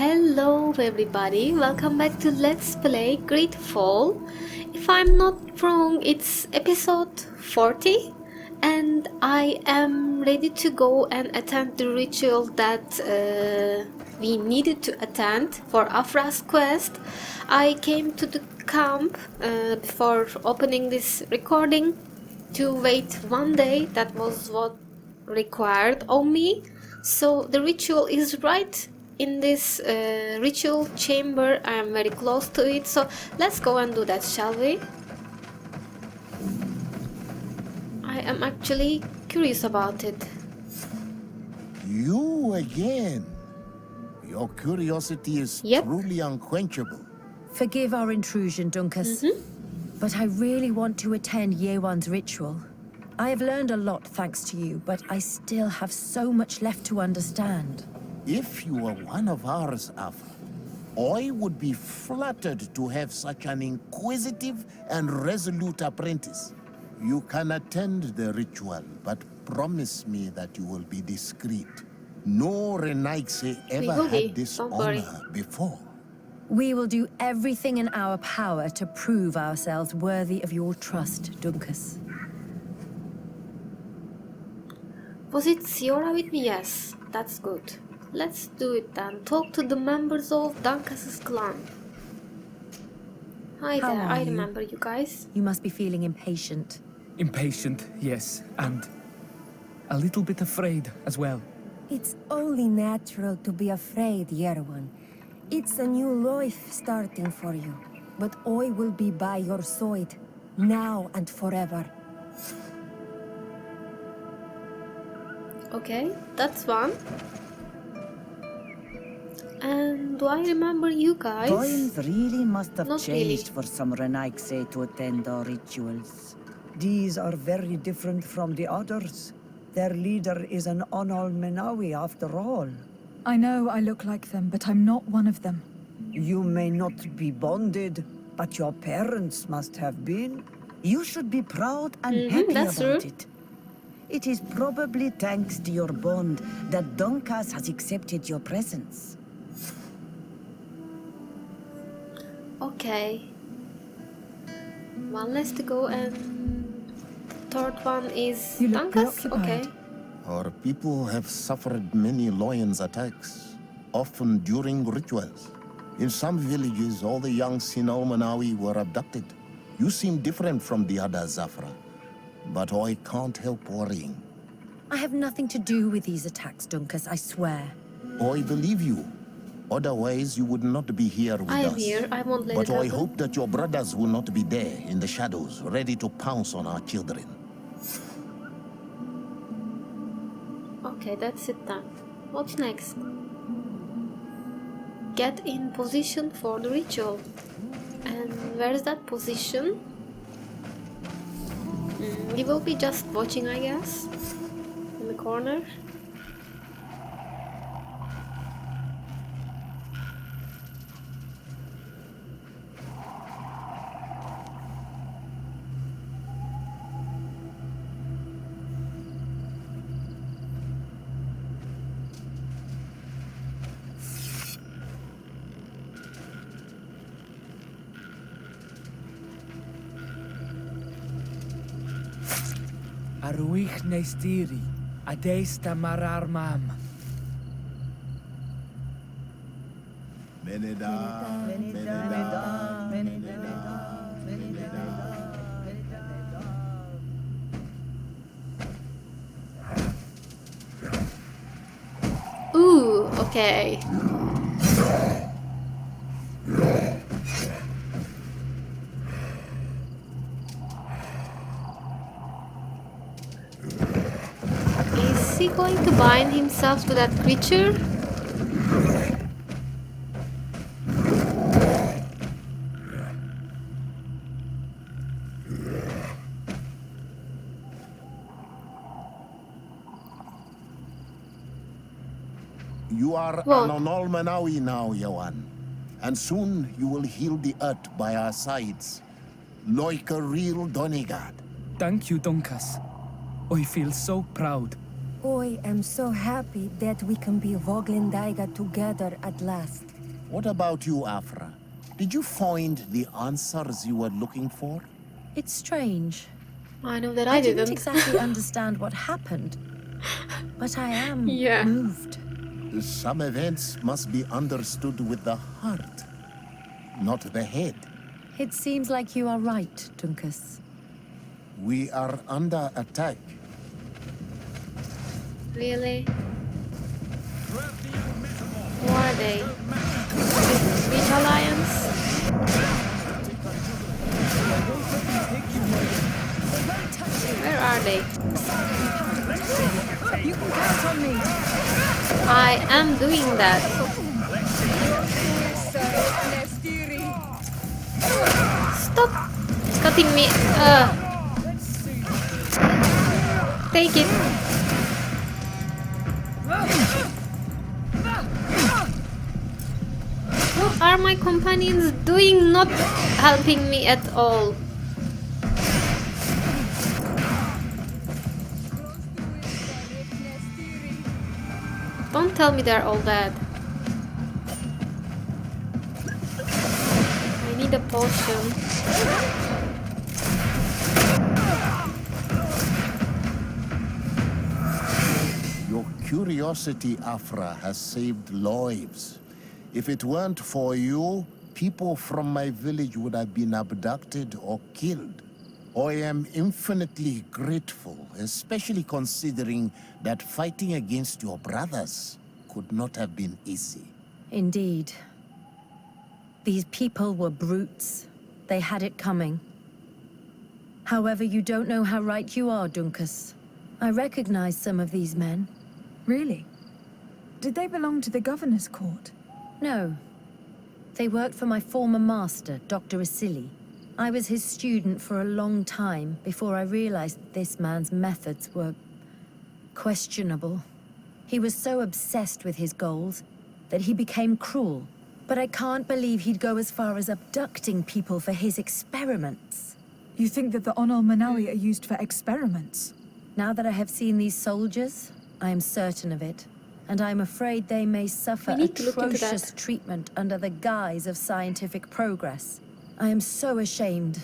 Hello everybody, welcome back to Let's Play GreedFall. If I'm not wrong, it's episode 40 and I am ready to go and attend the ritual that we needed to attend for Afra's quest. I came to the camp before opening this recording to wait one day. That was what required of me. So the ritual is right in this ritual chamber. I am very close to it, so let's go and do that, shall we? I am actually curious about it. You again? Your curiosity is truly unquenchable. Forgive our intrusion, Dunkus, but I really want to attend Yewan's ritual. I have learned a lot thanks to you, but I still have so much left to understand. If you were one of ours, Afa, I would be flattered to have such an inquisitive and resolute apprentice. You can attend the ritual, but promise me that you will be discreet. No Renaigse ever had this honor before. We will do everything in our power to prove ourselves worthy of your trust, Dunkus. Was it Siora with me? Yes, that's good. Let's do it then. Talk to the members of Dunkus's clan. Hi there, I remember you guys. You must be feeling impatient. Impatient, yes, and a little bit afraid as well. It's only natural to be afraid, Yerewan. It's a new life starting for you, but I will be by your side, now and forever. Okay, that's one. And do I remember you guys? Times really must have Not changed really. for some Renaigse to attend our rituals. These are very different from the others. Their leader is an Onol Menawi after all. I know I look like them, but I'm not one of them. You may not be bonded, but your parents must have been. You should be proud and happy that's about true. it. It is probably thanks to your bond that Dunkus has accepted your presence. Okay. One less to go, and the third one is You look Dunkus. preoccupied. Okay. Our people have suffered many lions attacks, often during rituals. In some villages, all the young Sinal Manawi were abducted. You seem different from the other Zafra, but I can't help worrying. I have nothing to do with these attacks, Dunkus, I swear. I believe you. Otherwise, you would not be here with I am us. here. I won't let But it I happen. hope that your brothers will not be there in the shadows, ready to pounce on our children. Okay, that's it then. What's next? Get in position for the ritual. And where is that position? We will be just watching, I guess. In the corner. Aruich neistiri, adesta marar mam. Ooh, okay. Is he going to bind himself to that creature? You are What? an Onol Manawi now, Yawan. And soon you will heal the earth by our sides, like a real Donegard. Thank you, Dunkus. I feel so proud. I am so happy that we can be Voglendaiga together at last. What about you, Afra? Did you find the answers you were looking for? It's strange. I know that I I didn't didn't. exactly understand what happened, but I am Yeah. moved. Some events must be understood with the heart, not the head. It seems like you are right, Dunkus. We are under attack. Really? Who are they? Which alliance? Where are they? You can count on me. I am doing that. Stop cutting me. Take it. What are my companions doing? Not helping me at all. Don't tell me they're all dead. I need a potion. Your curiosity, Afra, has saved lives. If it weren't for you, people from my village would have been abducted or killed. I am infinitely grateful, especially considering that fighting against your brothers could not have been easy. Indeed. These people were brutes. They had it coming. However, you don't know how right you are, Dunkus. I recognize some of these men. Really? Did they belong to the governor's court? No. They worked for my former master, Dr. Asili. I was his student for a long time before I realized this man's methods were questionable. He was so obsessed with his goals that he became cruel. But I can't believe he'd go as far as abducting people for his experiments. You think that the Onol Manawi are used for experiments? Now that I have seen these soldiers, I am certain of it. And I'm afraid they may suffer We need to look into atrocious that. treatment under the guise of scientific progress. I am so ashamed.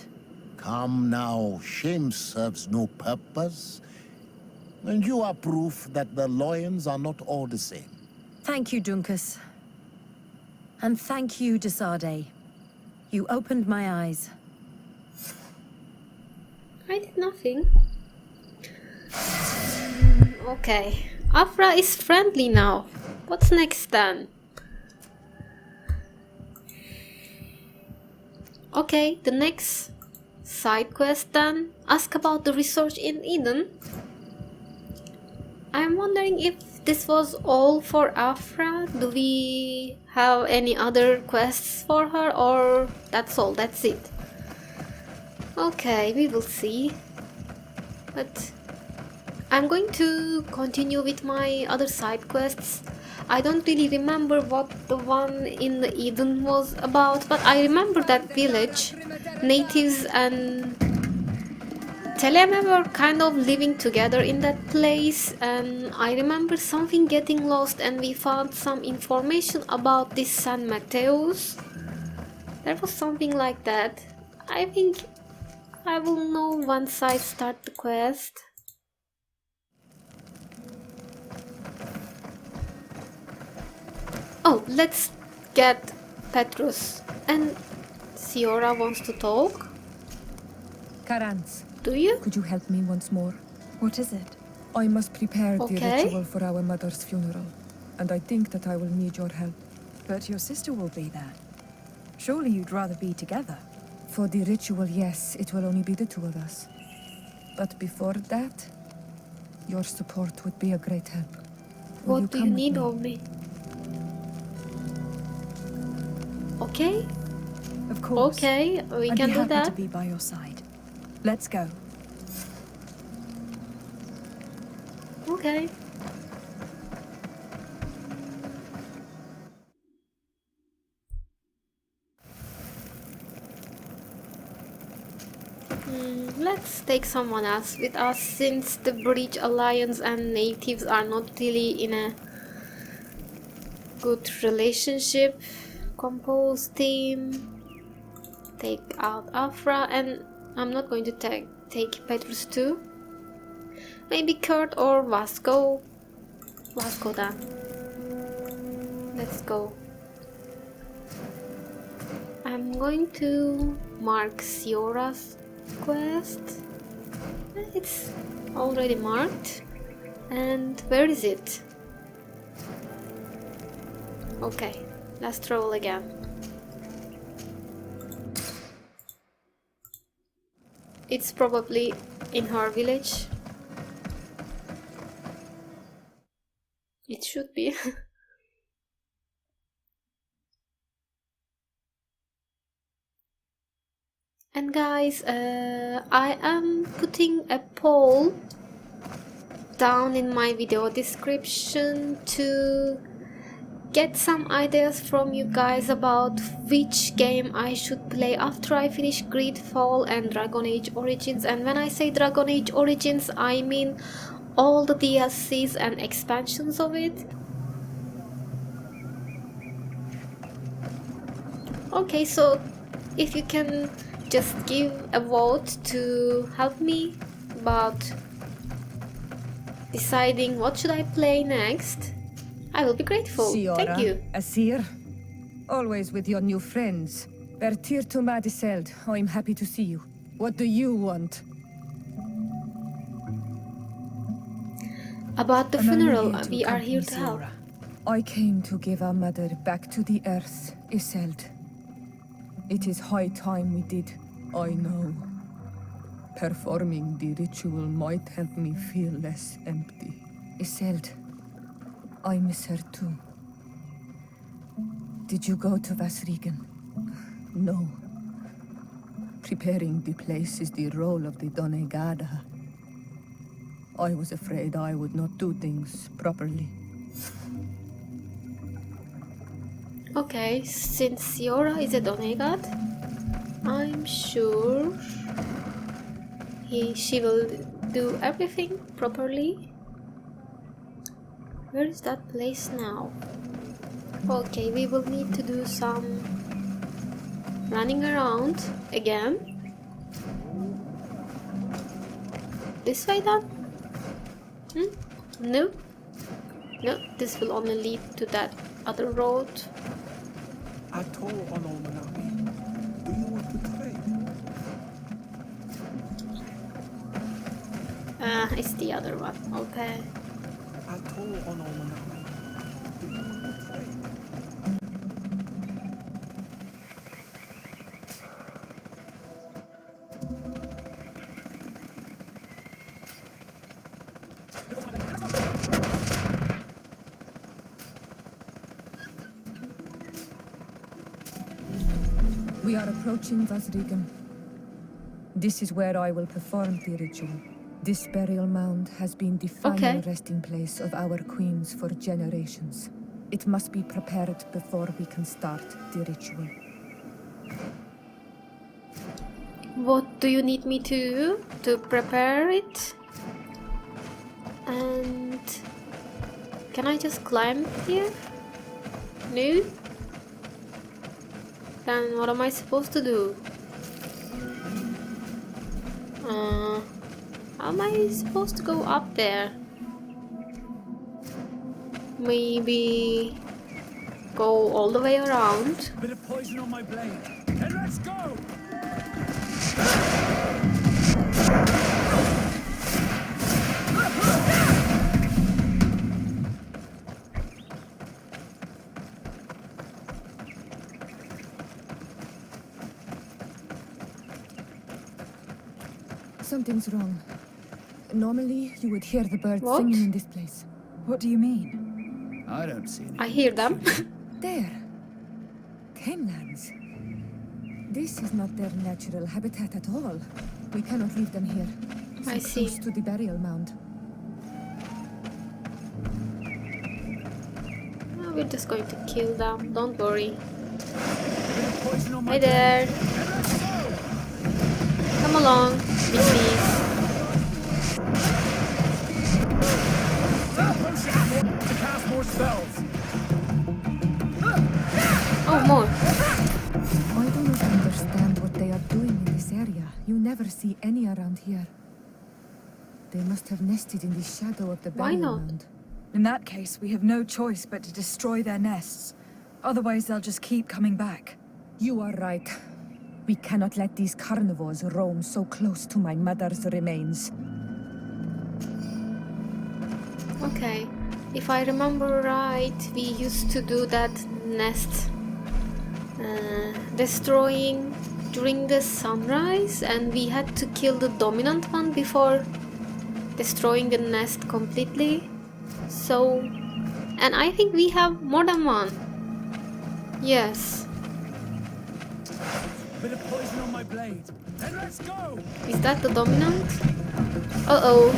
Come now, shame serves no purpose. And you are proof that the lions are not all the same. Thank you, Dunkus. And thank you, Desade. You opened my eyes. I did nothing. Okay. Afra is friendly now. What's next then? Okay, the next side quest then. Ask about the research in Eden. I'm wondering if this was all for Afra. Do we have any other quests for her, or that's all, that's it? Okay, we will see. But I'm going to continue with my other side quests. I don't really remember what the one in the Eden was about, but I remember that village, natives and Teleme were kind of living together in that place, and I remember something getting lost and we found some information about this San Mateus. There was something like that. I think I will know once I start the quest. Oh, let's get Petrus. And Siora wants to talk. Karans, Do you? could you help me once more? What is it? I must prepare the Okay. ritual for our mother's funeral, and I think that I will need your help. But your sister will be there. Surely you'd rather be together. For the ritual, yes, it will only be the two of us. But before that, your support would be a great help. Will What do you come with need me? of me? Okay, Of course. okay, we I'd can be do happy that. to be by your side. Let's go. Okay. Let's take someone else with us, since the Bridge Alliance and natives are not really in a good relationship. Compose team. Take out Afra, and I'm not going to take Petrus too. Maybe Kurt or Vasco. Vasco then. Let's go. I'm going to mark Siora's quest. It's already marked. And where is it? Okay, let's travel again. It's probably in her village. It should be. And guys, I am putting a poll down in my video description to get some ideas from you guys about which game I should play after I finish GreedFall and Dragon Age Origins. And when I say Dragon Age Origins, I mean all the DLCs and expansions of it. Okay, so if you can just give a vote to help me about deciding what should I play next, I will be grateful. Thank you. Asir, always with your new friends. Bertir to Madiseld, I'm happy to see you. What do you want? About the funeral, we are here to help. I came to give our mother back to the earth, Iseld. It is high time we did, I know. Performing the ritual might help me feel less empty. Iseld, I miss her too. Did you go to Vasrigan? No. Preparing the place is the role of the Donegada. I was afraid I would not do things properly. Okay, since Siora is a Donegad, I'm sure she will do everything properly. Where is that place now? Okay, we will need to do some running around again. This way then? No? No, this will only lead to that other road. Atol on Olmanami. Do you want to trade? It's the other one, okay. Atol on Olmanami. Do you want to trade? We are approaching Vasrigan. This is where I will perform the ritual. This burial mound has been the final resting place of our queens for generations. It must be prepared before we can start the ritual. What do you need me to do to prepare it? And can I just climb here? No? Then what am I supposed to do? How am I supposed to go up there? Maybe go all the way around. Bit of poison on my blade. And let's go! Something's wrong. Normally, you would hear the birds singing in this place. What do you mean? I don't see any. I hear them. There. Tamelands. This is not their natural habitat at all. We cannot leave them here. I see. Close to the burial mound. Oh, we're just going to kill them. Don't worry. Bit of poison on my Hi there. blade. And let's go! Come along, please. To cast more spells. Oh, more. never see any around here. They must have nested in the shadow of the Why burial not? mound. In that case, we have no choice but to destroy their nests. Otherwise, they'll just keep coming back. You are right. We cannot let these carnivores roam so close to my mother's remains. Okay. If I remember right, we used to do that nest destroying during the sunrise, and we had to kill the dominant one before destroying the nest completely. So, and I think we have more than one. Yes. Bit of poison on my blade. Then let's go! Is that the dominant? Uh-oh.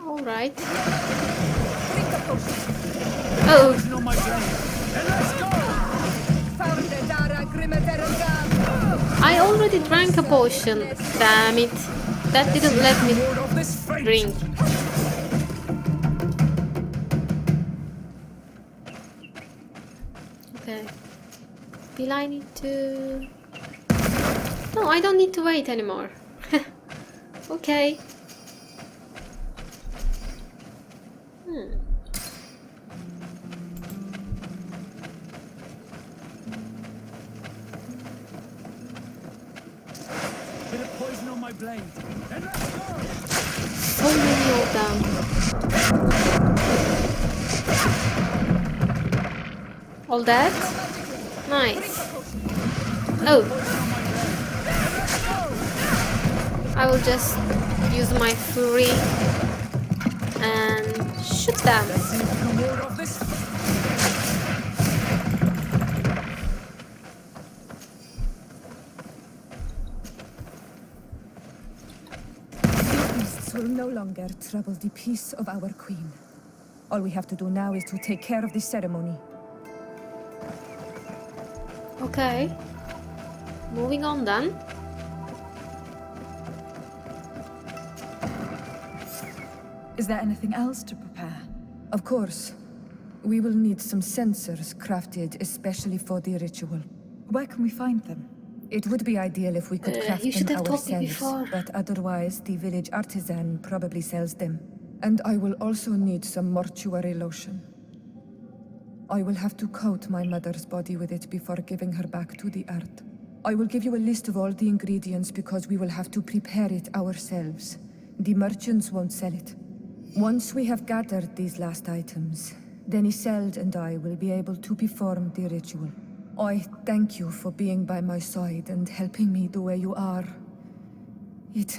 Alright. Oh. I already drank a potion. Damn it. That didn't let me drink. Okay. Will I need to... No, I don't need to wait anymore. Okay. Bit of poison on my blade. Then let's go! So many of them. All that? Nice. Oh. I will just use my fury and shoot them. Will no longer trouble the peace of our queen. All we have to do now is to take care of the ceremony. Okay. Moving on then. Is there anything else to prepare? Of course. We will need some sensors crafted especially for the ritual. Where can we find them? It would be ideal if we could craft You should them have told me ourselves, before. but otherwise the village artisan probably sells them. And I will also need some mortuary lotion. I will have to coat my mother's body with it before giving her back to the earth. I will give you a list of all the ingredients because we will have to prepare it ourselves. The merchants won't sell it. Once we have gathered these last items, then Isolde and I will be able to perform the ritual. I thank you for being by my side and helping me the way you are. It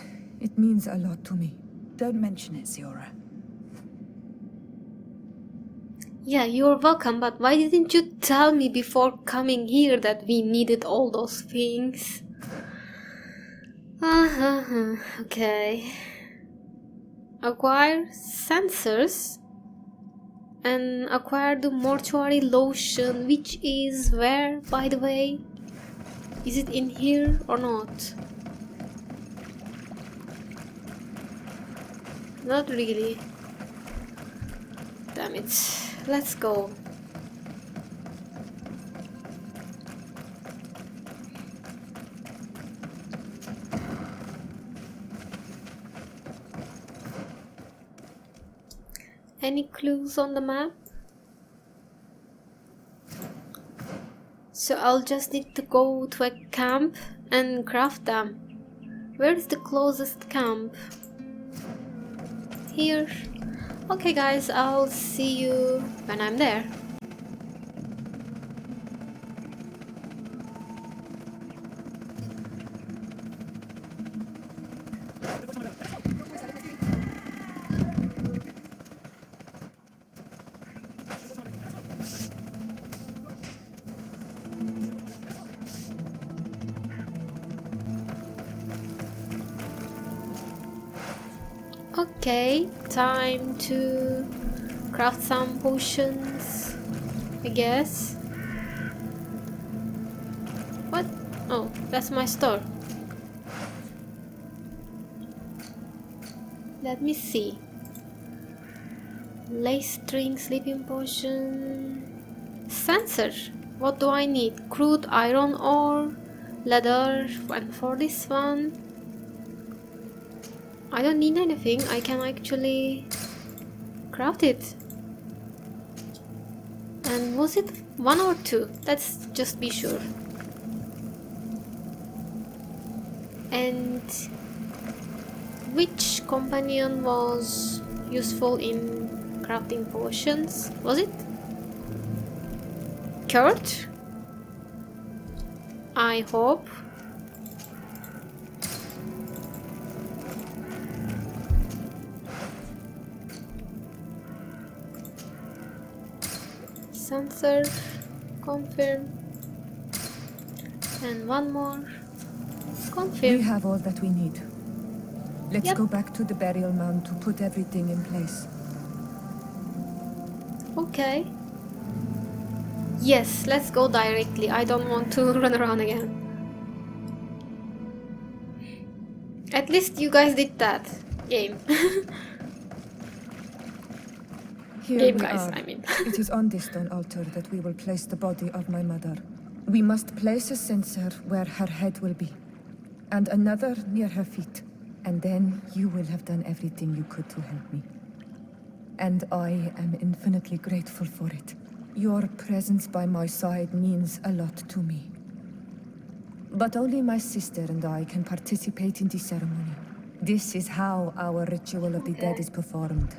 means a lot to me. Don't mention it, Ziora. Yeah, you're welcome, but why didn't you tell me before coming here that we needed all those things? Okay. Acquire sensors and acquire the mortuary lotion, which is where, by the way? Is it in here or not? Not really. Damn it. Let's go. Any clues on the map? So I'll just need to go to a camp and craft them. Where is the closest camp? Here. Okay guys, I'll see you when I'm there. Okay, time to craft some potions, I guess. What? Oh, that's my store. Let me see. Lace string, sleeping potion, sensor. What do I need? Crude iron ore, leather, and for this one, I don't need anything. I can actually craft it. And was it 1 or 2? Let's just be sure. And which companion was useful in crafting potions? Was it Kurt? I hope. Sensor, confirm. And one more. Confirm. We have all that we need. Let's Yep. go back to the burial mound to put everything in place. Okay. Yes, let's go directly. I don't want to run around again. At least you guys did that. Game. Here Game we guys, are. I mean. It is on this stone altar that we will place the body of my mother. We must place a censer where her head will be, and another near her feet. And then you will have done everything you could to help me. And I am infinitely grateful for it. Your presence by my side means a lot to me. But only my sister and I can participate in the ceremony. This is how our ritual of the dead is performed.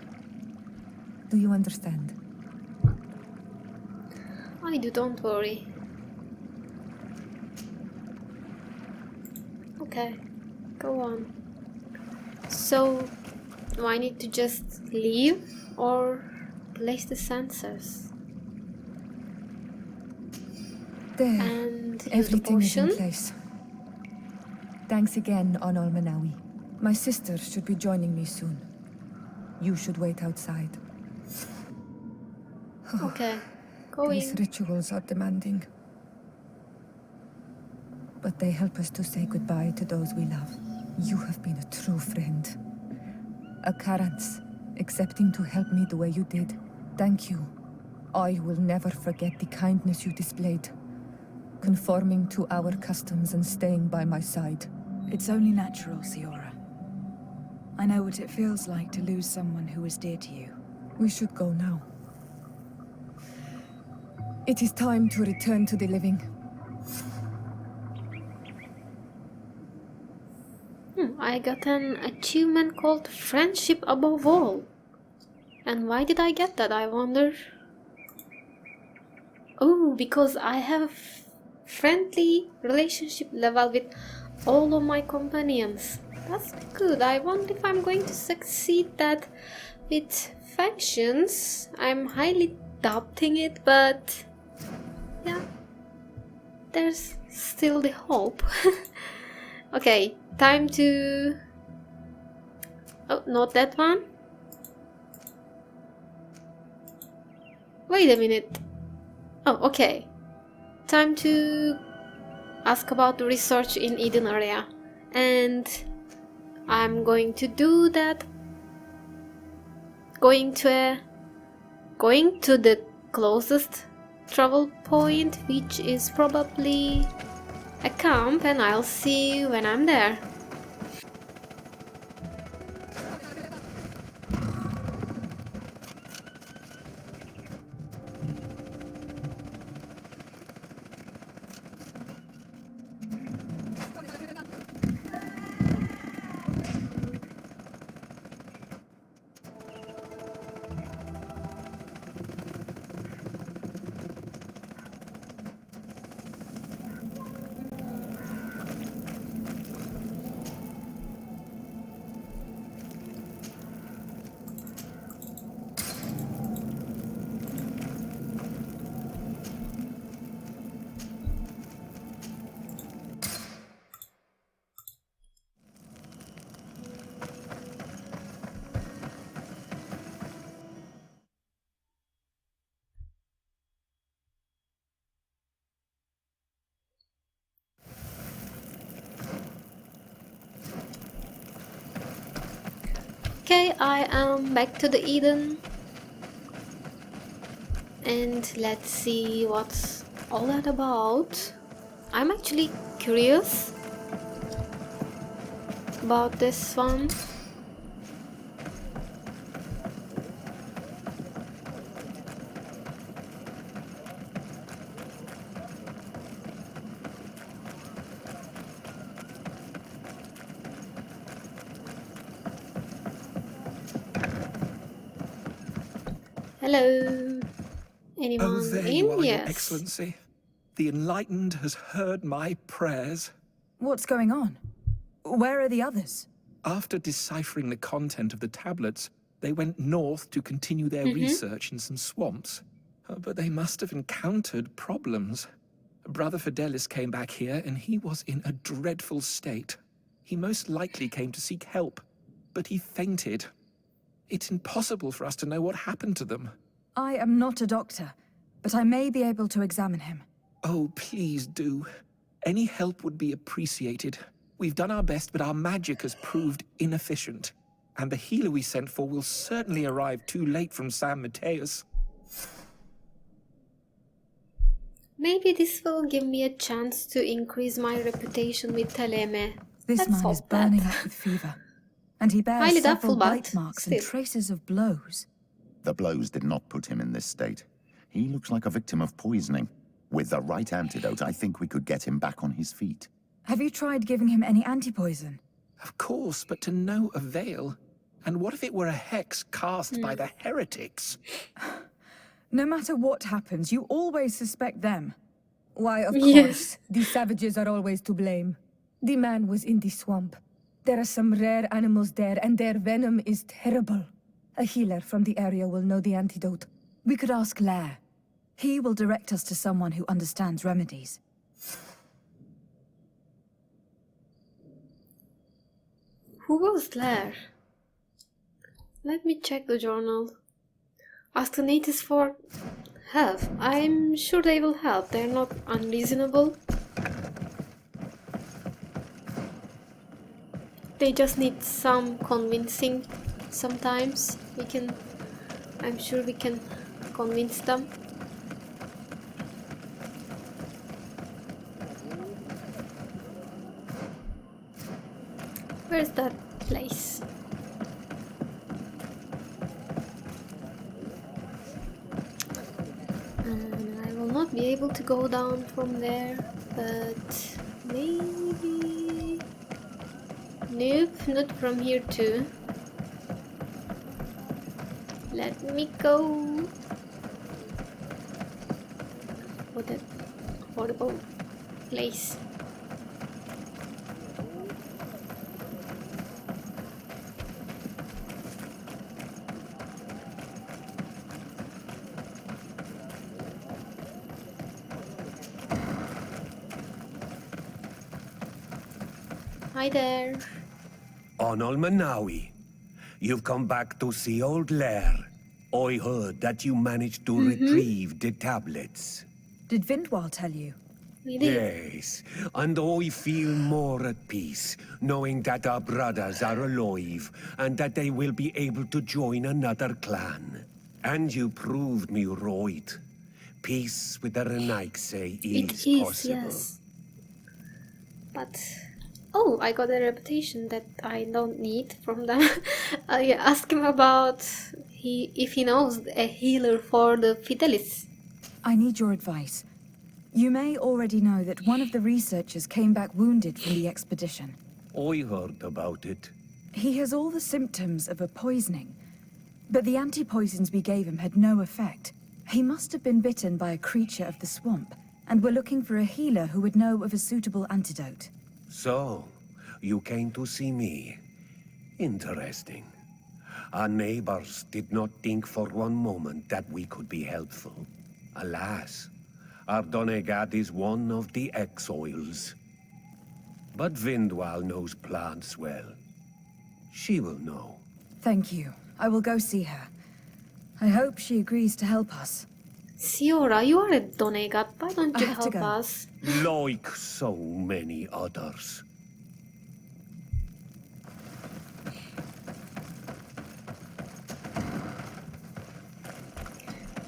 Do you understand? I do, don't worry. Okay, go on. So, do I need to just leave or place the sensors? There. And use the Everything is in potion? place. Thanks again, Onol Manawi. My sister should be joining me soon. You should wait outside. Okay, These going. rituals are demanding. But they help us to say goodbye to those we love. You have been a true friend. A Karans, accepting to help me the way you did. Thank you. I will never forget the kindness you displayed. Conforming to our customs and staying by my side. It's only natural, Siora. I know what it feels like to lose someone who is dear to you. We should go now. It is time to return to the living. I got an achievement called Friendship Above All. And why did I get that, I wonder? Oh, because I have friendly relationship level with all of my companions. That's good. I wonder if I'm going to succeed that with factions. I'm highly doubting it, but yeah, there's still the hope. Okay, time to... Oh, not that one. Wait a minute. Oh, okay. Time to ask about the research in Eden area. And I'm going to do that. Going to the closest travel point, which is probably a camp, and I'll see you when I'm there. Okay, I am back to the Eden. And let's see what's all that about. I'm actually curious about this one. Hello. Anyone Oh, there in? you are, Your Yes. Excellency. The Enlightened has heard my prayers. What's going on? Where are the others? After deciphering the content of the tablets, they went north to continue their research in some swamps. But they must have encountered problems. Brother Fidelis came back here, and he was in a dreadful state. He most likely came to seek help, but he fainted. It's impossible for us to know what happened to them. I am not a doctor, but I may be able to examine him. Oh, please do. Any help would be appreciated. We've done our best, but our magic has proved inefficient. And the healer we sent for will certainly arrive too late from San Mateus. Maybe this will give me a chance to increase my reputation with Teleme. This Let's man is hope burning that. up with fever, and he bears Highly several doubtful, but bite marks and still. traces of blows. The blows did not put him in this state. He looks like a victim of poisoning. With the right antidote, I think we could get him back on his feet. Have you tried giving him any anti-poison? Of course, but to no avail. And what if it were a hex cast by the heretics? No matter what happens, you always suspect them. Why, of Yes. course. The savages are always to blame. The man was in the swamp. There are some rare animals there, and their venom is terrible. A healer from the area will know the antidote. We could ask Lair. He will direct us to someone who understands remedies. Who was there? Let me check the journal. Ask the natives for help. I'm sure they will help. They're not unreasonable. They just need some convincing sometimes. I'm sure we can convince them. Where's that place? And I will not be able to go down from there, but maybe... Nope, not from here too. Let me go. What a horrible place. Hi there. Onol Manawi, you've come back to see old Lair. I heard that you managed to retrieve the tablets. Did Vindwal tell you? We did. Yes, and I feel more at peace, knowing that our brothers are alive, and that they will be able to join another clan. And you proved me right. Peace with the Renaigse is possible. Yes. But... Oh, I got a reputation that I don't need from them. Yeah, ask him about if he knows a healer for the Fidelis. I need your advice. You may already know that one of the researchers came back wounded from the expedition. I heard about it. He has all the symptoms of a poisoning, but the anti-poisons we gave him had no effect. He must have been bitten by a creature of the swamp, and we're looking for a healer who would know of a suitable antidote. So, you came to see me. Interesting. Our neighbors did not think for one moment that we could be helpful. Alas, our Donegat is one of the exiles. But Vindwal knows plants well. She will know. Thank you. I will go see her. I hope she agrees to help us. Siora, you are a Donegat. Why don't you I have to help go. us? Like so many others.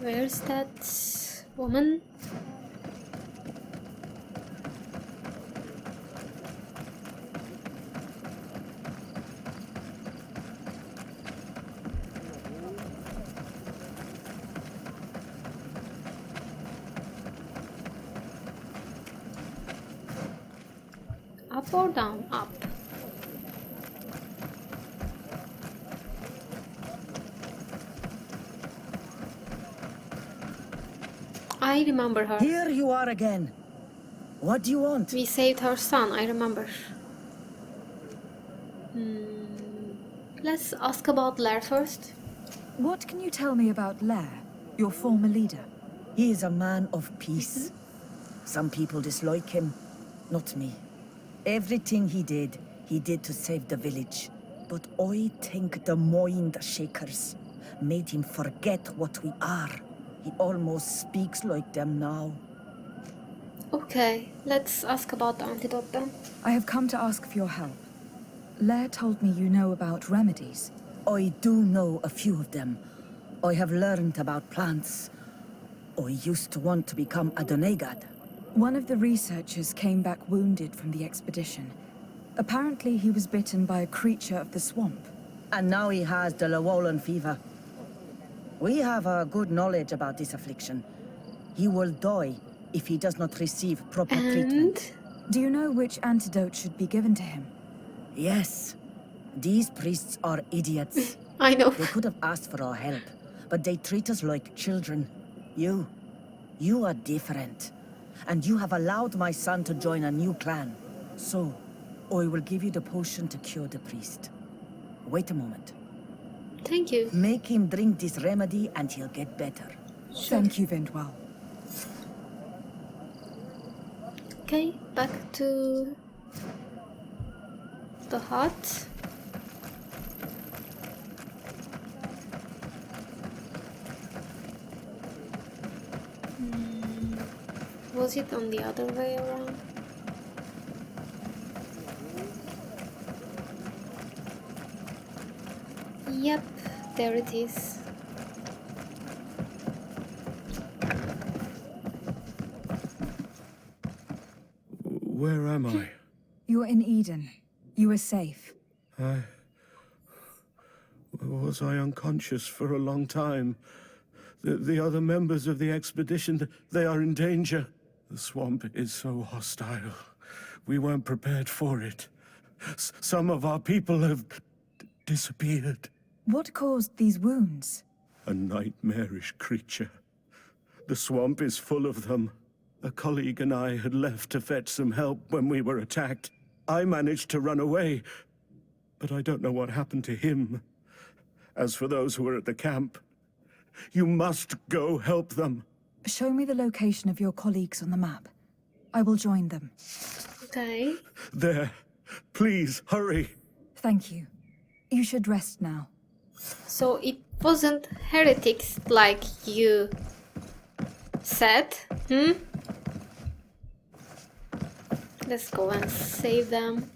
Where's that woman? Up or down? Up. I remember her. Here you are again. What do you want? We saved her son, I remember. Let's ask about Lair first. What can you tell me about Lair, your former leader? He is a man of peace. Some people dislike him, not me. Everything he did to save the village. But I think the mind shakers made him forget what we are. He almost speaks like them now. Okay, let's ask about the antidote then. I have come to ask for your help. Lair told me you know about remedies. I do know a few of them. I have learned about plants. I used to want to become a Donegad. One of the researchers came back wounded from the expedition. Apparently he was bitten by a creature of the swamp. And now he has the Llewellyn fever. We have a good knowledge about this affliction. He will die if he does not receive proper treatment. Do you know which antidote should be given to him? Yes. These priests are idiots. I know. They could have asked for our help, but they treat us like children. You are different. And you have allowed my son to join a new clan. So, I will give you the potion to cure the priest. Wait a moment. Thank you. Make him drink this remedy and he'll get better. Sure. Thank you, Vindwell. Okay, back to the hut. Was it on the other way around? Yep, there it is. Where am I? You're in Eden. You are safe. Was I unconscious for a long time? The other members of the expedition, they are in danger. The swamp is so hostile. We weren't prepared for it. Some of our people have disappeared. What caused these wounds? A nightmarish creature. The swamp is full of them. A colleague and I had left to fetch some help when we were attacked. I managed to run away, but I don't know what happened to him. As for those who are at the camp, you must go help them. Show me the location of your colleagues on the map. I will join them. Okay. There. Please, hurry. Thank you. You should rest now. So it wasn't heretics like you said, Let's go and save them.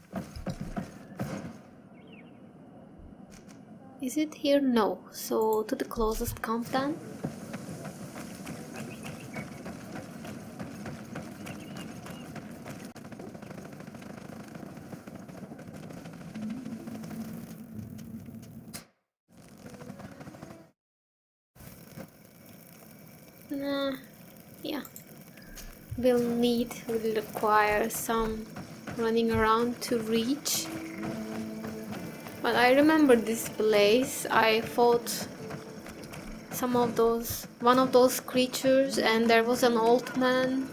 Is it here? No. So to the closest camp then. Yeah. Will require some running around to reach. But I remember this place. I fought one of those creatures, and there was an old man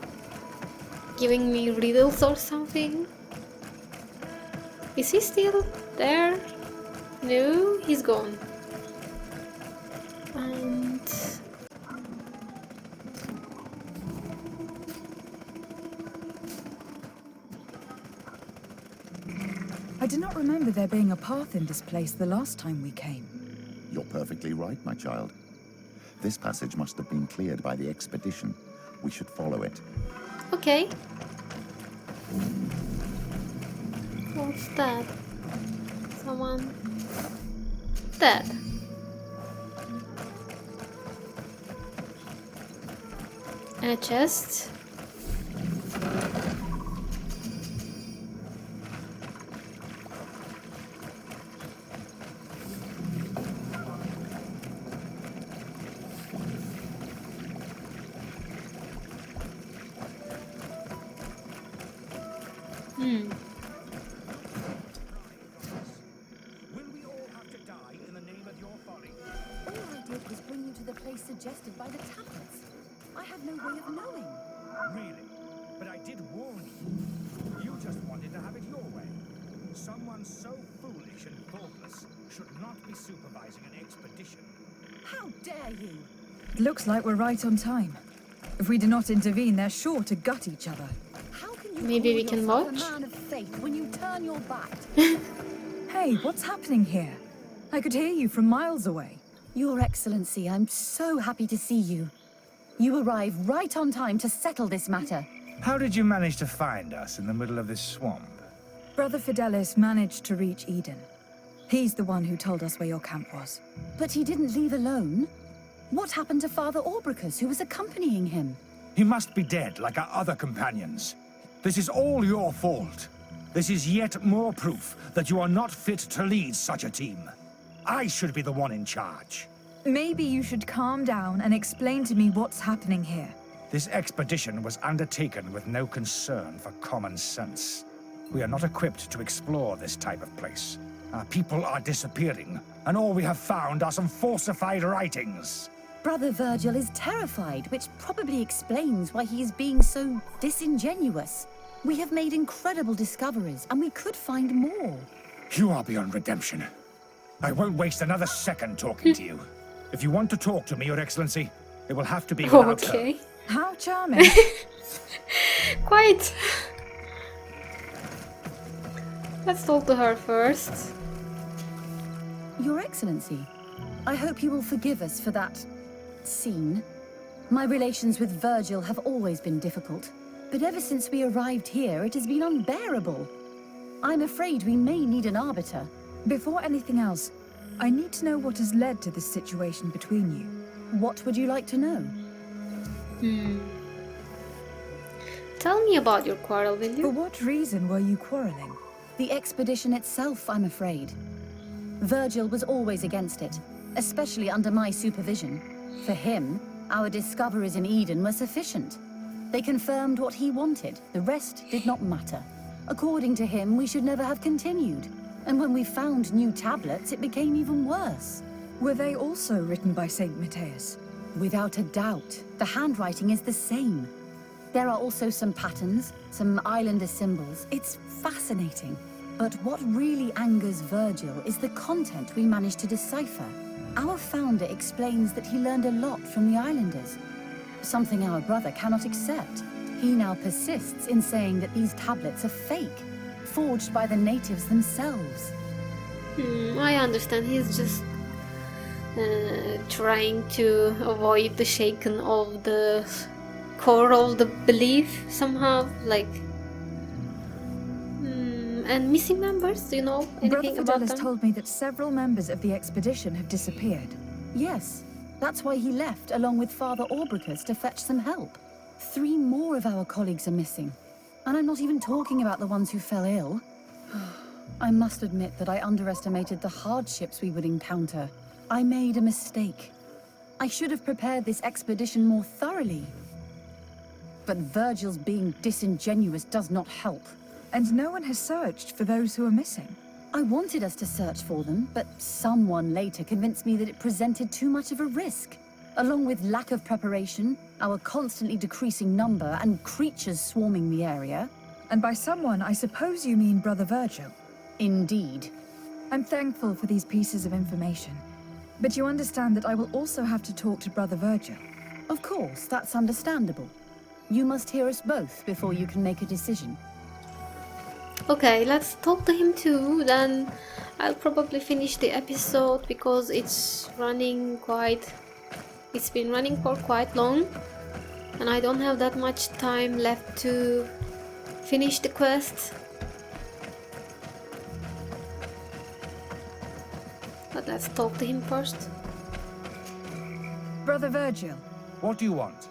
giving me riddles or something. Is he still there? No, he's gone. And I do not remember there being a path in this place the last time we came. You're perfectly right, my child. This passage must have been cleared by the expedition. We should follow it. okay. What's that? Someone dead. And a chest. Will we all have to die in the name of your folly? All I did was bring you to the place suggested by the tablets. I have no way of knowing. Really? But I did warn you. You just wanted to have it your way. Someone so foolish and thoughtless should not be supervising an expedition. How dare you? It looks like we're right on time. If we do not intervene, they're sure to gut each other. How can you Maybe call we can yourself watch? a man of faith when you turn your back? Hey, what's happening here? I could hear you from miles away. Your Excellency, I'm so happy to see you. You arrive right on time to settle this matter. How did you manage to find us in the middle of this swamp? Brother Fidelis managed to reach Eden. He's the one who told us where your camp was. But he didn't leave alone. What happened to Father Orbricus, who was accompanying him? He must be dead, like our other companions. This is all your fault. This is yet more proof that you are not fit to lead such a team. I should be the one in charge. Maybe you should calm down and explain to me what's happening here. This expedition was undertaken with no concern for common sense. We are not equipped to explore this type of place. Our people are disappearing, and all we have found are some falsified writings. Brother Virgil is terrified, which probably explains why he is being so disingenuous. We have made incredible discoveries, and we could find more. You are beyond redemption. I won't waste another second talking to you. If you want to talk to me, Your Excellency, it will have to be without her. Okay. How charming. Quite. Let's talk to her first. Your Excellency, I hope you will forgive us for that scene. My relations with Virgil have always been difficult, but ever since we arrived here, it has been unbearable. I'm afraid we may need an arbiter. Before anything else, I need to know what has led to this situation between you. What would you like to know? Tell me about your quarrel, will For you? what reason were you quarreling? The expedition itself, I'm afraid. Virgil was always against it, especially under my supervision. For him, our discoveries in Eden were sufficient. They confirmed what he wanted. The rest did not matter. According to him, we should never have continued. And when we found new tablets, it became even worse. Were they also written by Saint Matthias? Without a doubt, the handwriting is the same. There are also some patterns, some islander symbols. It's fascinating. But what really angers Virgil is the content we managed to decipher. Our founder explains that he learned a lot from the islanders, something our brother cannot accept. He now persists in saying that these tablets are fake, forged by the natives themselves. I understand. He's just trying to avoid the shaking of the core of the belief somehow, like. And missing members, do you know anything Brother about Fidelis them? told me that several members of the expedition have disappeared. Yes, that's why he left along with Father Orbricus to fetch some help. 3 more of our colleagues are missing. And I'm not even talking about the ones who fell ill. I must admit that I underestimated the hardships we would encounter. I made a mistake. I should have prepared this expedition more thoroughly. But Virgil's being disingenuous does not help. And no one has searched for those who are missing. I wanted us to search for them, but someone later convinced me that it presented too much of a risk. Along with lack of preparation, our constantly decreasing number, and creatures swarming the area. And by someone, I suppose you mean Brother Virgil. Indeed. I'm thankful for these pieces of information. But you understand that I will also have to talk to Brother Virgil. Of course, that's understandable. You must hear us both before you can make a decision. Okay, let's talk to him too, then I'll probably finish the episode because it's been running for quite long and I don't have that much time left to finish the quest. But let's talk to him first. Brother Virgil. What do you want?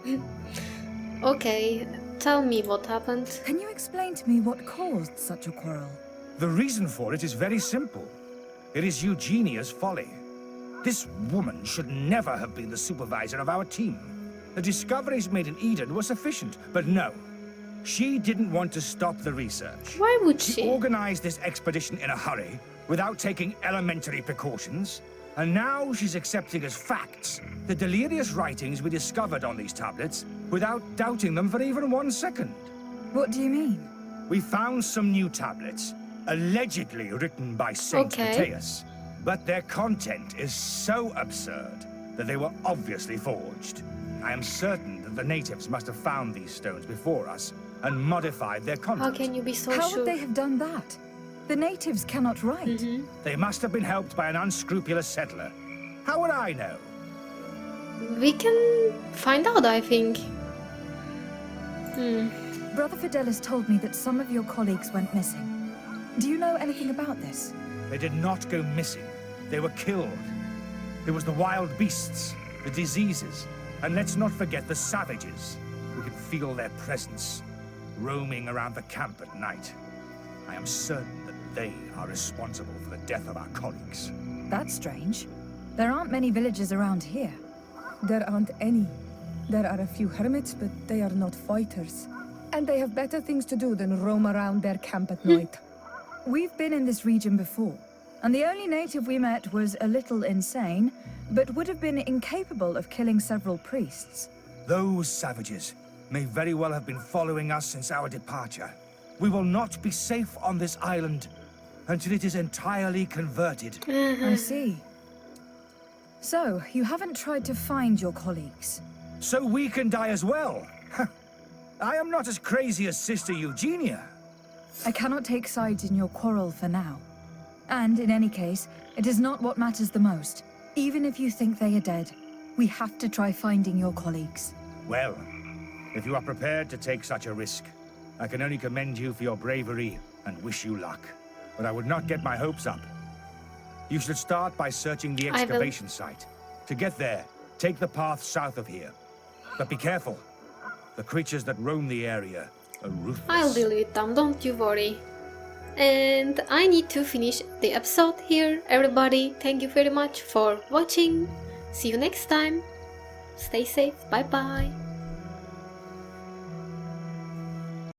Okay, tell me what happened. Can you explain to me what caused such a quarrel? The reason for it is very simple. It is Eugenia's folly. This woman should never have been the supervisor of our team. The discoveries made in Eden were sufficient, but no. She didn't want to stop the research. Why would She she? organized this expedition in a hurry, without taking elementary precautions, and now she's accepting as facts the delirious writings we discovered on these tablets without doubting them for even 1 second. What do you mean? We found some new tablets, allegedly written by Saint Matthias, but their content is so absurd that they were obviously forged. I am certain that the natives must have found these stones before us and modified their content. How can you be so How sure? would they have done that? The natives cannot write. They must have been helped by an unscrupulous settler. How would I know? We can find out, I think. Brother Fidelis told me that some of your colleagues went missing. Do you know anything about this? They did not go missing. They were killed. It was the wild beasts, the diseases, and let's not forget the savages. We can feel their presence, roaming around the camp at night. I am certain that they are responsible for the death of our colleagues. That's strange. There aren't many villages around here. There aren't any. There are a few hermits, but they are not fighters. And they have better things to do than roam around their camp at night. We've been in this region before, and the only native we met was a little insane, but would have been incapable of killing several priests. Those savages may very well have been following us since our departure. We will not be safe on this island until it is entirely converted. I see. So, you haven't tried to find your colleagues? So we can die as well. I am not as crazy as Sister Eugenia. I cannot take sides in your quarrel for now. And in any case, it is not what matters the most. Even if you think they are dead, we have to try finding your colleagues. Well, if you are prepared to take such a risk, I can only commend you for your bravery and wish you luck. But I would not get my hopes up. You should start by searching the excavation site. To get there, take the path south of here. But be careful. The creatures that roam the area are ruthless. I'll deal with them, don't you worry. And I need to finish the episode here. Everybody, thank you very much for watching. See you next time. Stay safe. Bye bye.